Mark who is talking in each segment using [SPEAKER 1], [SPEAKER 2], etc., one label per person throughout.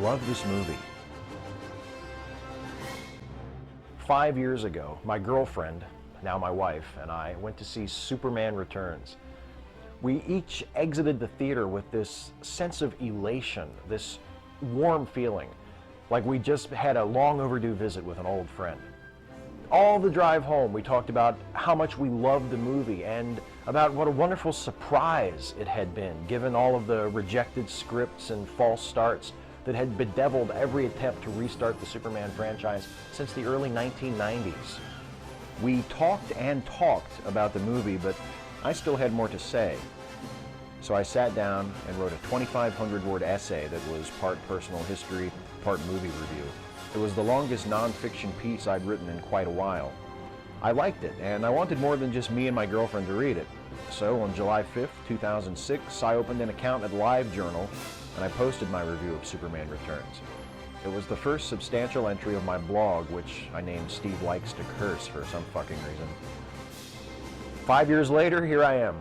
[SPEAKER 1] love this movie. 5 years ago, my girlfriend, now my wife, and I went to see Superman Returns. We each exited the theater with this sense of elation, this warm feeling, like we just had a long overdue visit with an old friend. All the drive home, we talked about how much we loved the movie and about what a wonderful surprise it had been, given all of the rejected scripts and false starts that had bedeviled every attempt to restart the Superman franchise since the early 1990s. We talked and talked about the movie, but I still had more to say. So I sat down and wrote a 2,500-word essay that was part personal history, part movie review. It was the longest nonfiction piece I'd written in quite a while. I liked it, and I wanted more than just me and my girlfriend to read it. So on July 5th, 2006, I opened an account at LiveJournal, and I posted my review of Superman Returns. It was the first substantial entry of my blog, which I named Steve Likes to Curse for some fucking reason. 5 years later, here I am.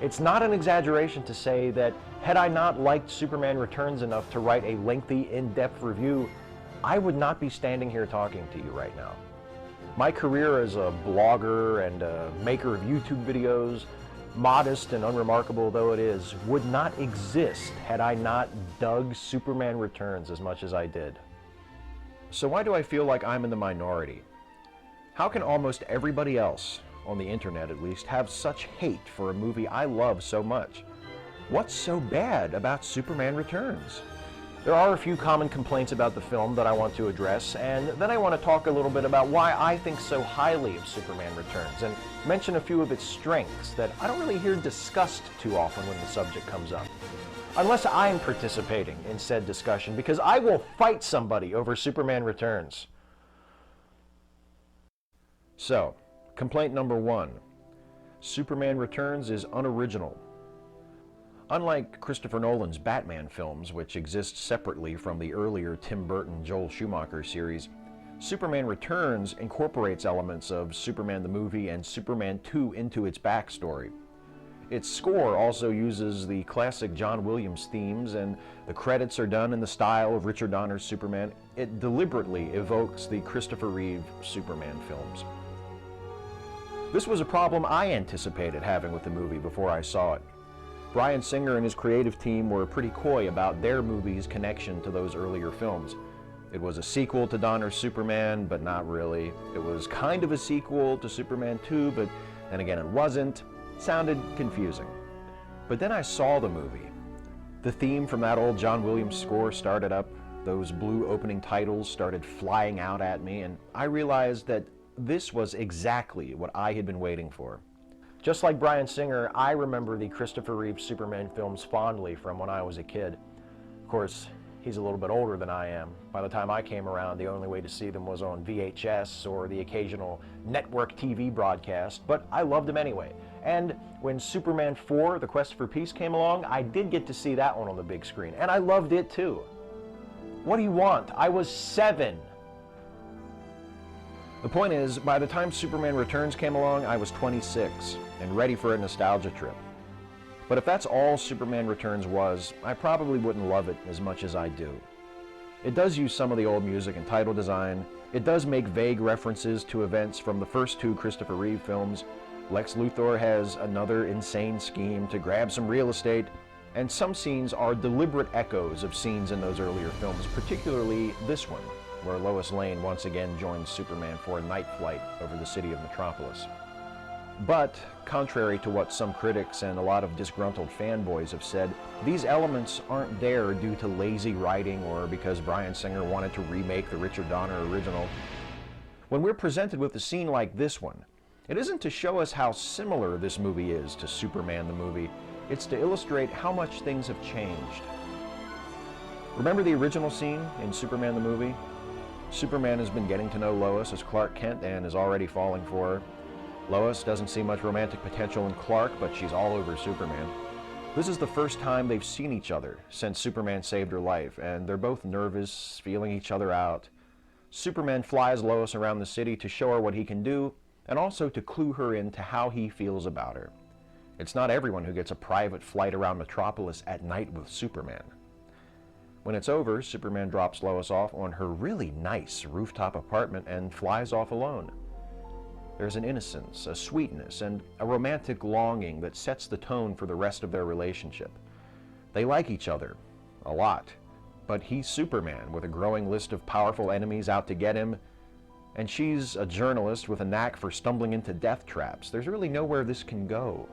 [SPEAKER 1] It's not an exaggeration to say that had I not liked Superman Returns enough to write a lengthy, in-depth review, I would not be standing here talking to you right now. My career as a blogger and a maker of YouTube videos, modest and unremarkable though it is, would not exist had I not dug Superman Returns as much as I did. So why do I feel like I'm in the minority? How can almost everybody else, on the internet at least, have such hate for a movie I love so much? What's so bad about Superman Returns? There are a few common complaints about the film that I want to address, and then I want to talk a little bit about why I think so highly of Superman Returns, and mention a few of its strengths that I don't really hear discussed too often when the subject comes up. Unless I'm participating in said discussion, because I will fight somebody over Superman Returns. So, complaint number one. Superman Returns is unoriginal. Unlike Christopher Nolan's Batman films, which exist separately from the earlier Tim Burton Joel Schumacher series, Superman Returns incorporates elements of Superman the movie and Superman 2 into its backstory. Its score also uses the classic John Williams themes, and the credits are done in the style of Richard Donner's Superman. It deliberately evokes the Christopher Reeve Superman films. This was a problem I anticipated having with the movie before I saw it. Bryan Singer and his creative team were pretty coy about their movie's connection to those earlier films. It was a sequel to Donner's Superman, but not really. It was kind of a sequel to Superman 2, but then again it wasn't. Sounded confusing. But then I saw the movie. The theme from that old John Williams score started up, those blue opening titles started flying out at me, and I realized that this was exactly what I had been waiting for. Just like Bryan Singer, I remember the Christopher Reeve Superman films fondly from when I was a kid. Of course, he's a little bit older than I am. By the time I came around, the only way to see them was on VHS or the occasional network TV broadcast, but I loved them anyway. And when Superman 4, The Quest for Peace came along, I did get to see that one on the big screen, and I loved it too. What do you want? I was 7. The point is, by the time Superman Returns came along, I was 26 and ready for a nostalgia trip. But if that's all Superman Returns was, I probably wouldn't love it as much as I do. It does use some of the old music and title design. It does make vague references to events from the first 2 Christopher Reeve films. Lex Luthor has another insane scheme to grab some real estate, and some scenes are deliberate echoes of scenes in those earlier films, particularly this one, where Lois Lane once again joins Superman for a night flight over the city of Metropolis. But, contrary to what some critics and a lot of disgruntled fanboys have said, these elements aren't there due to lazy writing or because Bryan Singer wanted to remake the Richard Donner original. When we're presented with a scene like this one, it isn't to show us how similar this movie is to Superman the movie, it's to illustrate how much things have changed. Remember the original scene in Superman the movie? Superman has been getting to know Lois as Clark Kent and is already falling for her. Lois doesn't see much romantic potential in Clark, but she's all over Superman. This is the first time they've seen each other since Superman saved her life, and they're both nervous, feeling each other out. Superman flies Lois around the city to show her what he can do, and also to clue her into how he feels about her. It's not everyone who gets a private flight around Metropolis at night with Superman. When it's over, Superman drops Lois off on her really nice rooftop apartment and flies off alone. There's an innocence, a sweetness, and a romantic longing that sets the tone for the rest of their relationship. They like each other, a lot, but he's Superman with a growing list of powerful enemies out to get him, and she's a journalist with a knack for stumbling into death traps. There's really nowhere this can go.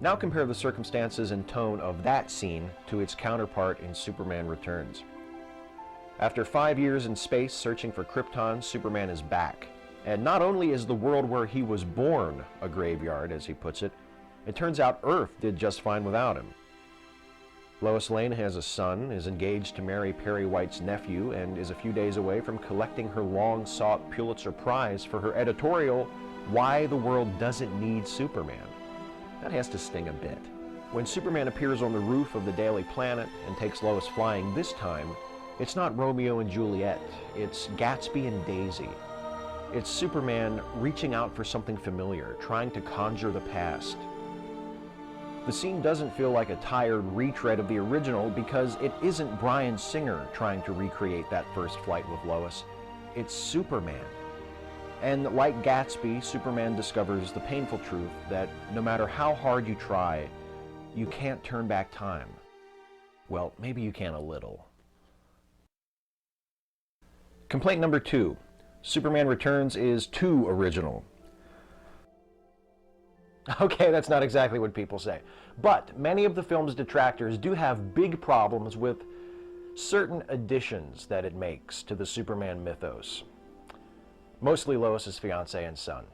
[SPEAKER 1] Now compare the circumstances and tone of that scene to its counterpart in Superman Returns. After 5 years in space searching for Krypton, Superman is back. And not only is the world where he was born a graveyard, as he puts it, it turns out Earth did just fine without him. Lois Lane has a son, is engaged to marry Perry White's nephew, and is a few days away from collecting her long-sought Pulitzer Prize for her editorial, Why the World Doesn't Need Superman. That has to sting a bit. When Superman appears on the roof of the Daily Planet and takes Lois flying this time, it's not Romeo and Juliet, it's Gatsby and Daisy. It's Superman reaching out for something familiar, trying to conjure the past. The scene doesn't feel like a tired retread of the original because it isn't Bryan Singer trying to recreate that first flight with Lois. It's Superman. And like Gatsby, Superman discovers the painful truth that no matter how hard you try, you can't turn back time. Well, maybe you can a little. Complaint number 2. Superman Returns is too original. Okay, that's not exactly what people say. But many of the film's detractors do have big problems with certain additions that it makes to the Superman mythos. Mostly Lois's fiancé and son.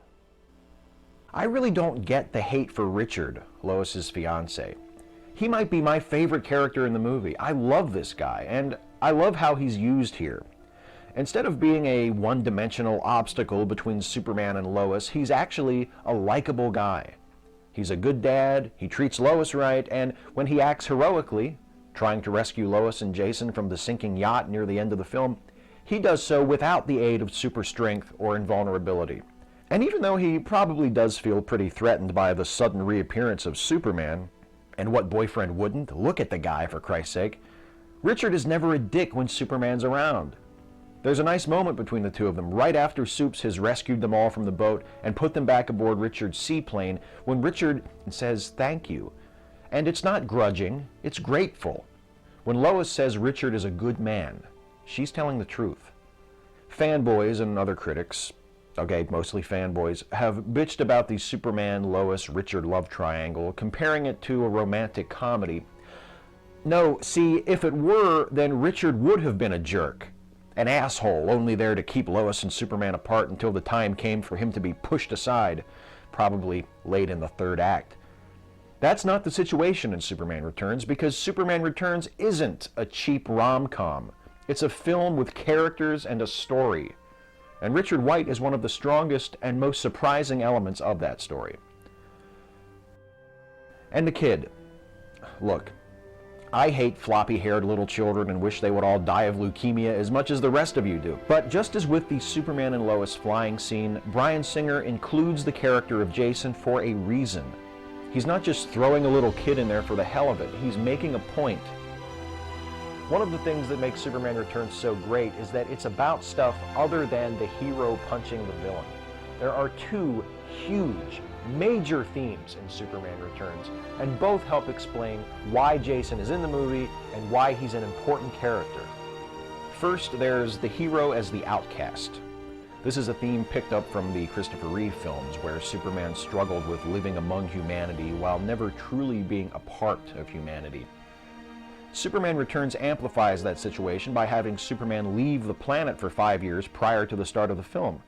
[SPEAKER 1] I really don't get the hate for Richard, Lois's fiancé. He might be my favorite character in the movie. I love this guy, and I love how he's used here. Instead of being a one-dimensional obstacle between Superman and Lois, he's actually a likable guy. He's a good dad, he treats Lois right, and when he acts heroically, trying to rescue Lois and Jason from the sinking yacht near the end of the film, he does so without the aid of super strength or invulnerability. And even though he probably does feel pretty threatened by the sudden reappearance of Superman, and what boyfriend wouldn't? Look at the guy, for Christ's sake. Richard is never a dick when Superman's around. There's a nice moment between the two of them right after Supes has rescued them all from the boat and put them back aboard Richard's seaplane when Richard says thank you. And it's not grudging, it's grateful. When Lois says Richard is a good man, she's telling the truth. Fanboys and other critics, okay, mostly fanboys, have bitched about the Superman-Lois-Richard love triangle, comparing it to a romantic comedy. No, see, if it were, then Richard would have been a jerk. An asshole, only there to keep Lois and Superman apart until the time came for him to be pushed aside, probably late in the third act. That's not the situation in Superman Returns, because Superman Returns isn't a cheap rom-com. It's a film with characters and a story. And Richard White is one of the strongest and most surprising elements of that story. And the kid. Look, I hate floppy-haired little children and wish they would all die of leukemia as much as the rest of you do. But just as with the Superman and Lois flying scene, Bryan Singer includes the character of Jason for a reason. He's not just throwing a little kid in there for the hell of it. He's making a point. One of the things that makes Superman Returns so great is that it's about stuff other than the hero punching the villain. There are two huge, major themes in Superman Returns, and both help explain why Jason is in the movie and why he's an important character. First, there's the hero as the outcast. This is a theme picked up from the Christopher Reeve films, where Superman struggled with living among humanity while never truly being a part of humanity. Superman Returns amplifies that situation by having Superman leave the planet for 5 years prior to the start of the film.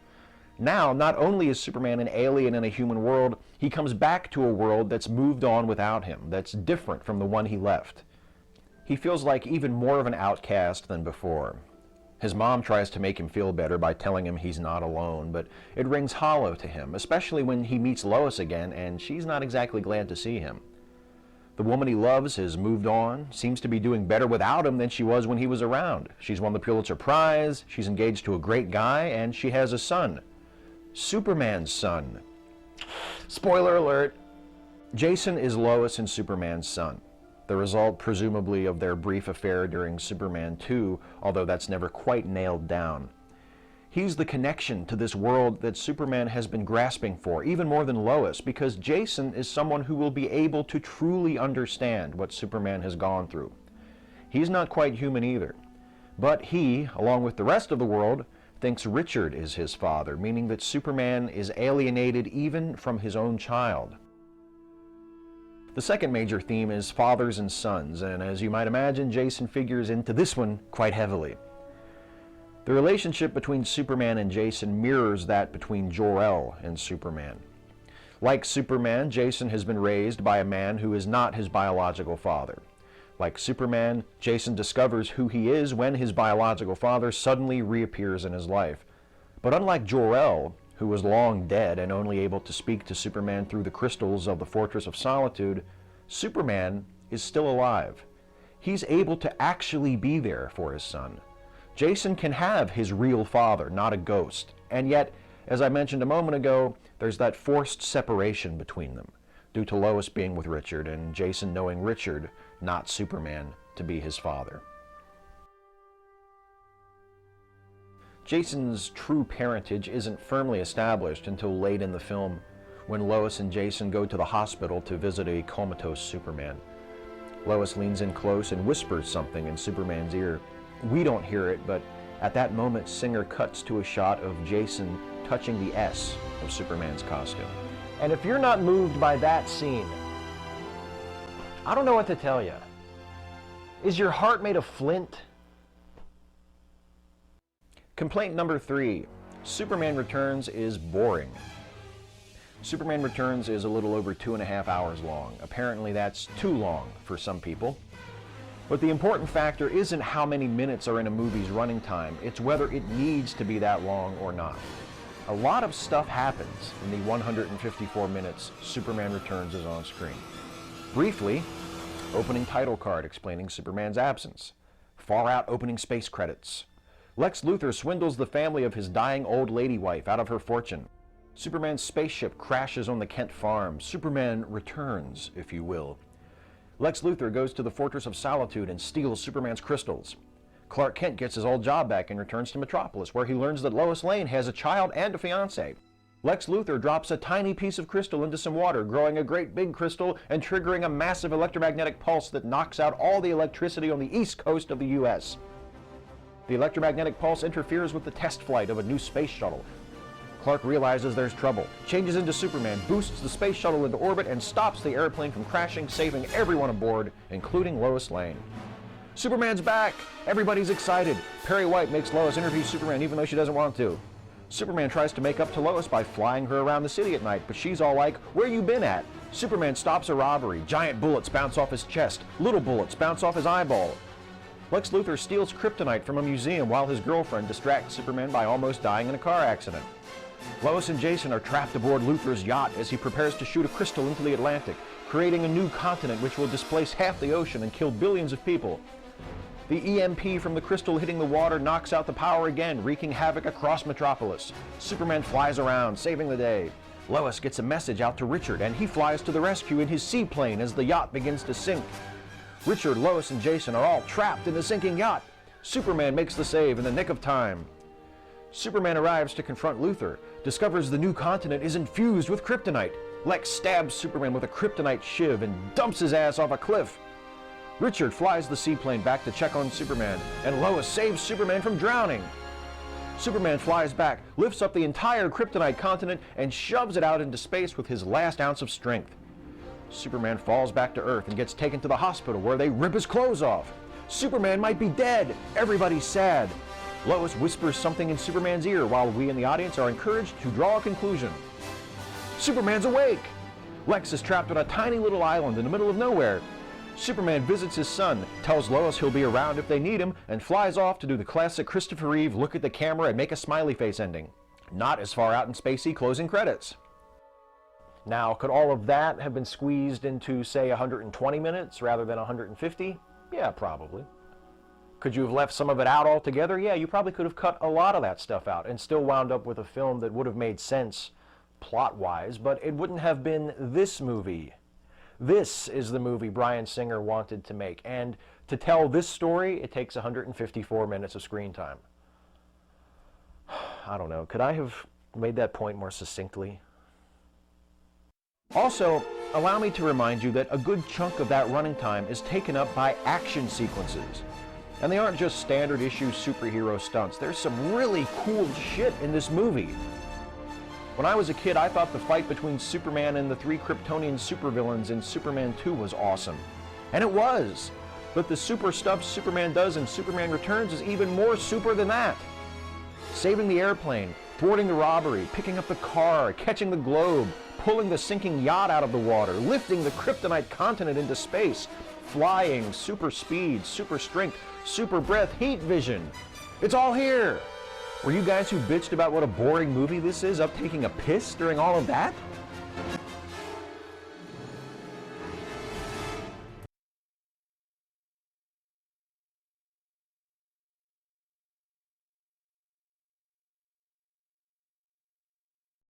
[SPEAKER 1] Now, not only is Superman an alien in a human world, he comes back to a world that's moved on without him, that's different from the one he left. He feels like even more of an outcast than before. His mom tries to make him feel better by telling him he's not alone, but it rings hollow to him, especially when he meets Lois again, and she's not exactly glad to see him. The woman he loves has moved on, seems to be doing better without him than she was when he was around. She's won the Pulitzer Prize, she's engaged to a great guy, and she has a son. Superman's son. Spoiler alert. Jason is Lois and Superman's son. the result presumably of their brief affair during Superman 2, although that's never quite nailed down. He's the connection to this world that Superman has been grasping for, even more than Lois, because Jason is someone who will be able to truly understand what Superman has gone through. He's not quite human either, but he, along with the rest of the world, thinks Richard is his father, meaning that Superman is alienated even from his own child. The second major theme is fathers and sons, and as you might imagine, Jason figures into this one quite heavily. The relationship between Superman and Jason mirrors that between Jor-El and Superman. Like Superman, Jason has been raised by a man who is not his biological father. Like Superman, Jason discovers who he is when his biological father suddenly reappears in his life. But unlike Jor-El, who was long dead and only able to speak to Superman through the crystals of the Fortress of Solitude, Superman is still alive. He's able to actually be there for his son. Jason can have his real father, not a ghost, and yet, as I mentioned a moment ago, there's that forced separation between them, due to Lois being with Richard and Jason knowing Richard, not Superman, to be his father. Jason's true parentage isn't firmly established until late in the film, when Lois and Jason go to the hospital to visit a comatose Superman. Lois leans in close and whispers something in Superman's ear. We don't hear it, but at that moment, Singer cuts to a shot of Jason touching the S of Superman's costume. And if you're not moved by that scene, I don't know what to tell you. Is your heart made of flint? Complaint number 3, Superman Returns is boring. Superman Returns is a little over 2.5 hours long. Apparently that's too long for some people. But the important factor isn't how many minutes are in a movie's running time, it's whether it needs to be that long or not. A lot of stuff happens in the 154 minutes Superman Returns is on screen. Briefly, opening title card explaining Superman's absence. Far-out opening space credits. Lex Luthor swindles the family of his dying old lady wife out of her fortune. Superman's spaceship crashes on the Kent farm. Superman returns, if you will. Lex Luthor goes to the Fortress of Solitude and steals Superman's crystals. Clark Kent gets his old job back and returns to Metropolis, where he learns that Lois Lane has a child and a fiancé. Lex Luthor drops a tiny piece of crystal into some water, growing a great big crystal and triggering a massive electromagnetic pulse that knocks out all the electricity on the east coast of the U.S. The electromagnetic pulse interferes with the test flight of a new space shuttle. Clark realizes there's trouble, changes into Superman, boosts the space shuttle into orbit, and stops the airplane from crashing, saving everyone aboard, including Lois Lane. Superman's back! Everybody's excited. Perry White makes Lois interview Superman even though she doesn't want to. Superman tries to make up to Lois by flying her around the city at night, but she's all like, "Where you been at?" Superman stops a robbery. Giant bullets bounce off his chest. Little bullets bounce off his eyeball. Lex Luthor steals kryptonite from a museum while his girlfriend distracts Superman by almost dying in a car accident. Lois and Jason are trapped aboard Luthor's yacht as he prepares to shoot a crystal into the Atlantic, creating a new continent which will displace half the ocean and kill billions of people. The EMP from the crystal hitting the water knocks out the power again, wreaking havoc across Metropolis. Superman flies around, saving the day. Lois gets a message out to Richard, and he flies to the rescue in his seaplane as the yacht begins to sink. Richard, Lois, and Jason are all trapped in the sinking yacht. Superman makes the save in the nick of time. Superman arrives to confront Luthor, discovers the new continent is infused with kryptonite. Lex stabs Superman with a kryptonite shiv and dumps his ass off a cliff. Richard flies the seaplane back to check on Superman, and Lois saves Superman from drowning. Superman flies back, lifts up the entire kryptonite continent, and shoves it out into space with his last ounce of strength. Superman falls back to Earth and gets taken to the hospital where they rip his clothes off. Superman might be dead. Everybody's sad. Lois whispers something in Superman's ear while we in the audience are encouraged to draw a conclusion. Superman's awake! Lex is trapped on a tiny little island in the middle of nowhere. Superman visits his son, tells Lois he'll be around if they need him, and flies off to do the classic Christopher Reeve look at the camera and make a smiley face ending. Not as far out in spacey closing credits. Now, could all of that have been squeezed into, say, 120 minutes rather than 150? Yeah, probably. Could you have left some of it out altogether? Yeah, you probably could have cut a lot of that stuff out and still wound up with a film that would have made sense plot-wise, but it wouldn't have been this movie. This is the movie Bryan Singer wanted to make, and to tell this story, it takes 154 minutes of screen time. I don't know, could I have made that point more succinctly? Also, allow me to remind you that a good chunk of that running time is taken up by action sequences. And they aren't just standard issue superhero stunts. There's some really cool shit in this movie. When I was a kid, I thought the fight between Superman and the 3 Kryptonian supervillains in Superman 2 was awesome. And it was. But the super stuff Superman does in Superman Returns is even more super than that. Saving the airplane, thwarting the robbery, picking up the car, catching the globe, pulling the sinking yacht out of the water, lifting the kryptonite continent into space, flying, super speed, super strength, super breath, heat vision. It's all here. Were you guys who bitched about what a boring movie this is up taking a piss during all of that?